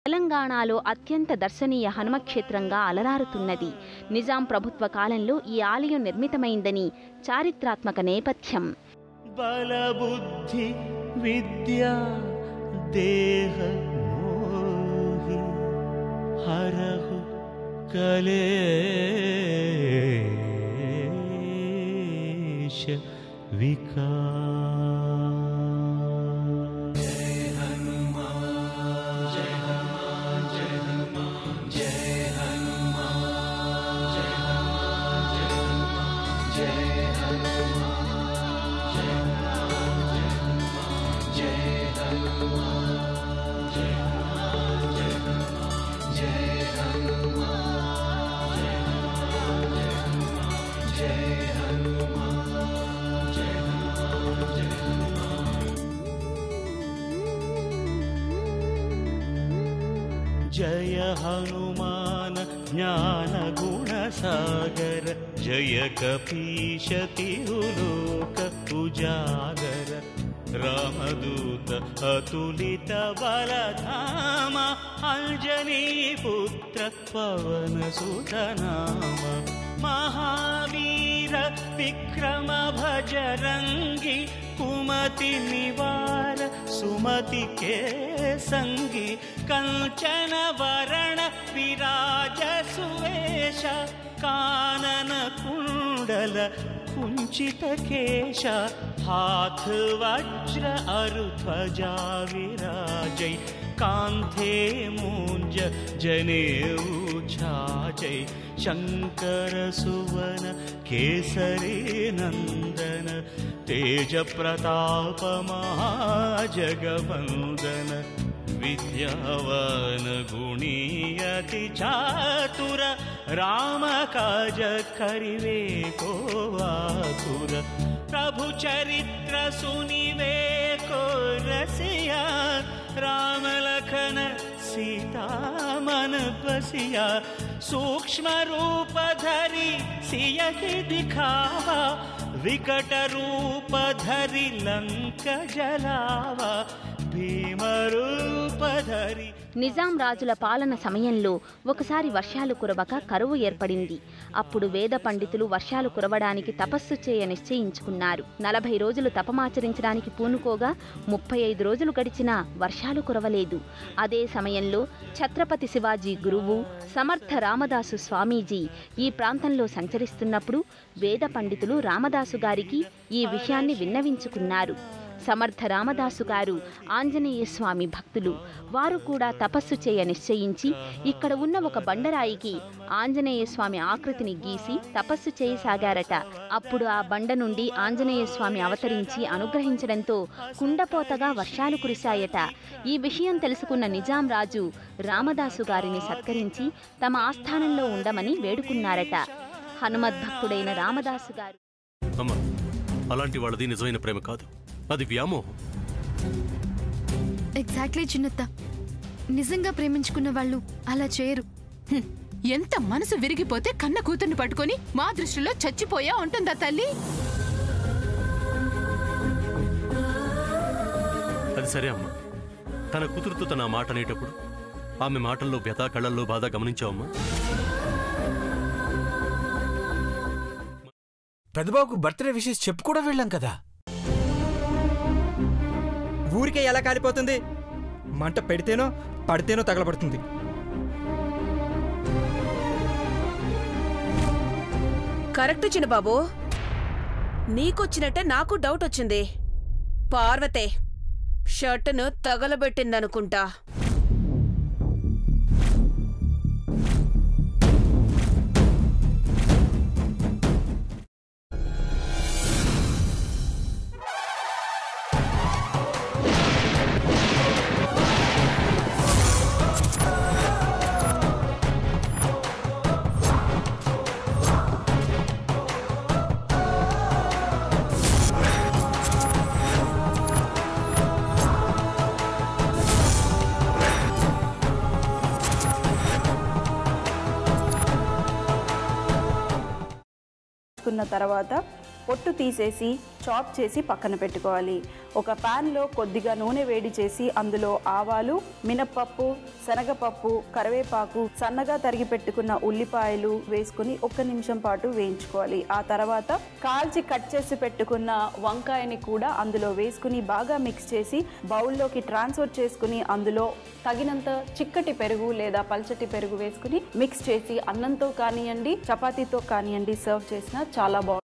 తెలంగాణలో అత్యంత దర్శనీయ హనుమక్షేత్రంగా అలరారుతున్నది. నిజాం ప్రభుత్వ కాలంలో ఈ ఆలయం నిర్మితమైందని చారిత్రాత్మక నేపథ్యం. బలబుద్ధి విద్యా దేహ మోహి హరహు కలేశ వికా. जय हनुमान ज्ञान गुण सागर जय कपीश तिरुलोक उजागर रामदूत अतुलित बलधाम अंजनी पुत्र पवन सुत नाम महावीर विक्रम भजरंगी कुमति निवार सुमति के संगी कंचन वरण विराज सुवेश कानन कुंडल कुंचित केश हाथ वज्र अरुध्वजा विराजै कांधे मूंज जनेऊ छाजै शंकर सुवन केसरी नंदन तेज प्रताप महाजगवंदन विद्यावान गुणी अति चातुर राम काज करिवे को आतुर प्रभु चरित्र सुनिवे को रसिया राम लखन सीता मन बसिया सूक्ष्म रूप धरि सियहि दिखावा विकट रूप धरि लंक जलावा भीम रूप धरि. నిజాం రాజుల పాలన సమయంలో ఒకసారి వర్షాలు కురవక కరువు ఏర్పడింది. అప్పుడు వేద పండితులు వర్షాలు కురవడానికి తపస్సు చేయ నిశ్చయించుకున్నారు. 40 రోజులు తపమాచరించడానికి పూనుకోగా 35 రోజులు గడిచినా వర్షాలు కురవలేదు. అదే సమయంలో ఛత్రపతి శివాజీ గురువు సమర్థ రామదాసు స్వామీజీ ఈ ప్రాంతంలో సంచరిస్తున్నప్పుడు వేద పండితులు రామదాసు గారికి ఈ విషయాన్ని విన్నవించుకున్నారు. సమర్థ రామదాసు గారు ఆంజనేయ స్వామి భక్తులు. వారు కూడా తపస్సు చేయ నిశ్చయించి ఇక్కడ ఉన్న ఒక బండరాయికి ఆంజనేయ స్వామి ఆకృతిని గీసి తపస్సు చేయసాగారట. అప్పుడు ఆ బండ నుండి ఆంజనేయ స్వామి అవతరించి అనుగ్రహించడంతో కుండపోతగా వర్షాలు కురిశాయట. ఈ విషయం తెలుసుకున్న నిజాం రాజు రామదాసు గారిని సత్కరించి తమ ఆస్థానంలో ఉండమని వేడుకున్నారట. హనుమద్భక్తుడైన రామదాసు గారు, అలాంటి వాళ్ళది నిజమైన ప్రేమ కాదు, అది వ్యామోహం. ఎగ్జాక్ట్లీ చిన్నత్త, నిజంగా ప్రేమించుకున్న వాళ్ళు అలా చేయరు. ఎంత మనసు విరిగిపోతే కన్న కూతుర్ని పట్టుకొని మా దృష్టిలో చచ్చిపోయా ఉంటుందా తల్లి? అది సరే అమ్మా, తన కూతురుతో తన మాట అనేటప్పుడు ఆమె మాటల్లో వ్యథ, కళ్ళల్లో బాధ గమనించావమ్మా? పెద్దబాబుకు బర్త్డే విషెస్ చెప్పు కూడా వెళ్ళాం కదా. ఊరికే ఎలా కాలిపోతుంది? మంట పెడితేనో పడితేనో తగలబడుతుంది. కరెక్ట్ చిన్నబాబు, నీకొచ్చినట్టే నాకు డౌట్ వచ్చింది. పార్వతే షర్టును తగలబెట్టిందనుకుంటా. తర్వాత పొట్టు తీసేసి చాప్ చేసి పక్కన పెట్టుకోవాలి. ఒక ప్యాన్లో కొద్దిగా నూనె వేడి చేసి అందులో ఆవాలు, మినప్పప్పు, శనగపప్పు, కరివేపాకు, సన్నగా తరిగి పెట్టుకున్న ఉల్లిపాయలు వేసుకుని 1 నిమిషం పాటు వేయించుకోవాలి. ఆ తర్వాత కాల్చి కట్ చేసి పెట్టుకున్న వంకాయని కూడా అందులో వేసుకుని బాగా మిక్స్ చేసి బౌల్లోకి ట్రాన్స్ఫర్ చేసుకుని అందులో తగినంత చిక్కటి పెరుగు లేదా పల్చటి పెరుగు వేసుకుని మిక్స్ చేసి అన్నంతో కానివ్వండి, చపాతీతో కానివ్వండి సర్వ్ చేసినా చాలా బాగుంటుంది.